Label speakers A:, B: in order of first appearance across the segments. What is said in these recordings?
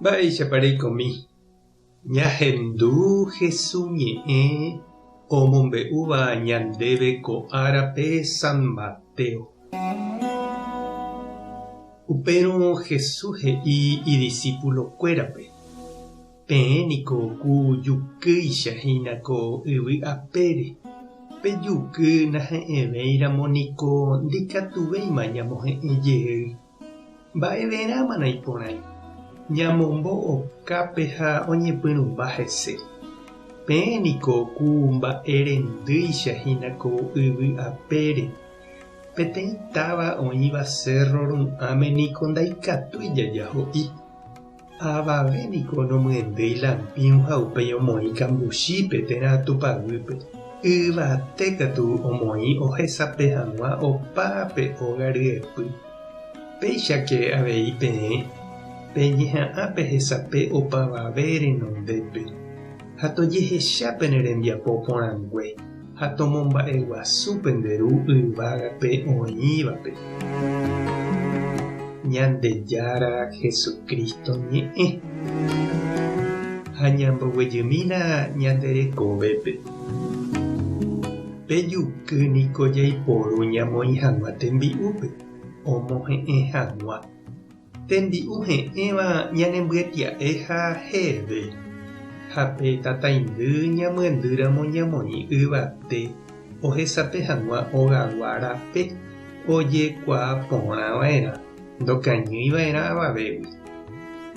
A: Mba'éichapa komi. Ñahendu Jesús ñe'ẽ omombe'úva ñandéve ko árape San Mateo. Upérõ Jesús he'i idiscípulokuérape. Peẽniko ku jukýichahína ko yvy apére. Pejuky nahe'ẽvéiramo niko ndikatuvéima ñamohe'ẽjeýi. Mba'everãmana iporãi. Ñamombo'okápe ha oñepyrũmba hese. Peẽniko ku mba'erendýichahína ko yvy apére. Peteĩ táva oĩva cerro ru'ãme niko ndaikatúi jaja ho'i. Avavéniko nomyendýi lampiõ ha upéi omoĩ kambuchípe térã tupãgýpe. Yvate katu omoĩ ohesape hag̃ua opápe óga ryepy. Péichake avei peẽ. Peñeha'ãpe hesape opavave renondépe. Ha tojehechápe ne rembiapo porãngue. Ha tomomba'eguasúpe nde ru yvágape oĩvape. Ñandejára Jesucristo ñe'ẽ. Ha ñamboguejymína ñanderekovépe. Pejuky niko jaiporu ñamoĩ hag̃ua tembi'úpe. Omohe'ẽ hag̃ua. Tembi'u he'ẽva ñanembyatya'e ha heve. Ha pe tataindy ñamyendýramo ñamoĩ yvate ohesape hag̃ua ogagua rape ojekuaa porãva'erã ndokañýiva'erã avavégui.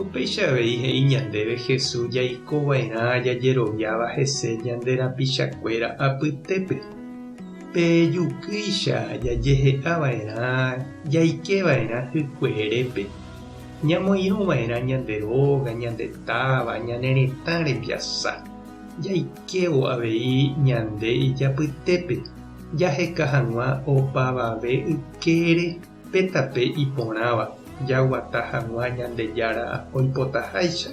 A: Upeichavéi he'i ñandéve Jesús jaikova'erã jajeroviáva hese ñande rapichakuéra apytépe. Pejukýicha jajehe'ava'erã jaikeva'erã hykue ñamoirũva'erã ñande róga, ñande táva, ñane retã rembiasa. Jaikévo avei ñande ijapytépe. Jaheka hag̃ua opavave ykére pétape iporãva. Jaguata hag̃ua ñandejára oipotaháicha.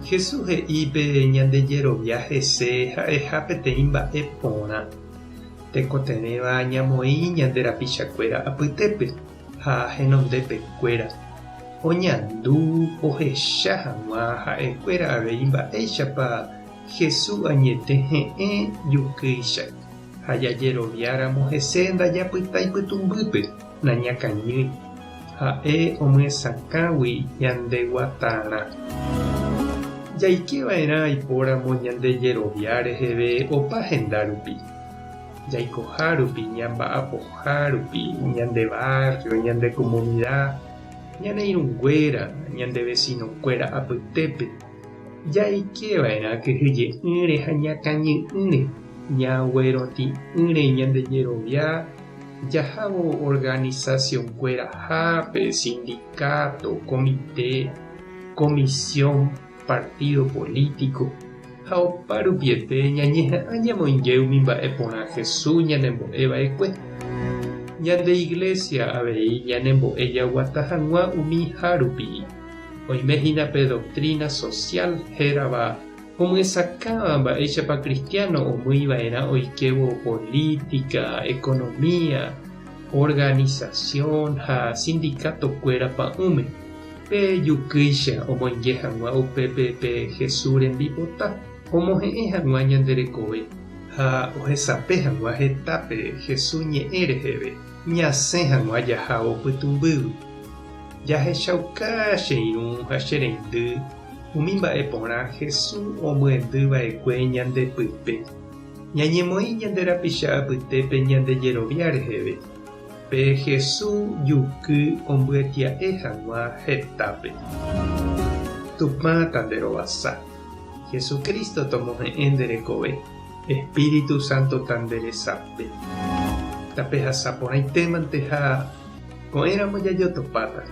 A: Jesús he'ípe ñandejerovia hese ha'eha peteĩ mba'e porã. Tekotevẽva ñamoĩ ñande rapichakuéra apytépe ha henondépekuéra. Oñandu ohecha hag̃ua ha'ekuéra avei mba'éichapa Jesús añete he'ẽ jukýicha. Ha jajeroviáramo hese ndajapytái pytumbýpe nañakañýi. Ha'e omyesãkágui ñande guatarã. Jaikeva'erã aipóramo ñandejerovia reheve opa hendárupi. Jaikohárupi, ñamba'apohárupi, ñande barrio, ñande comunidad, ñane irũnguéra, ñande vecinokuéra apytépe. Jaikeva'erã kyhyje'ỹre ha ñakañy'ỹre, ñagueroti'ỹre ñandejerovia. Jahávo organizaciónkuéra hápe, sindicato, comité, comisión, partido político. Ha opárupiete ñañeha'ã ñamoingeumi mba'e porã Jesús ñanembo'eva'ekue. Ñande iglesia avei ñanembo'e jaguata hag̃ua umi hárupi. Oimehínape doctrina social hérava omyesãkáva mba'éichapa cristiano omýiva'erã oikevo política, economía, organización ha sindicato-kuéra pa'ũme. Pejukýicha omoinge hag̃ua upépe pe Jesús rembipota. Omohe'ẽ hag̃ua ñanderekove ha ohesape hag̃ua hetápe Jesús ñe'ẽ reheve. Ñasẽ hag̃ua jahávo pytumbýgui. Jahechauka che irũ ha che reindy umi mba'e porã Jesús omyendýva'ekue ñandepýpe. Ñañemoĩ ñande rapicha apytépe ñandejerovia reheve. Pe Jesús juky ombyatia'e hag̃ua hetápe. Tupã tanderovasa. Jesucristo tomohe'ẽ nderekove. Espíritu Santo tanderesápe. Tape hasaporãitémante ha ko'ẽramo jajotopáta.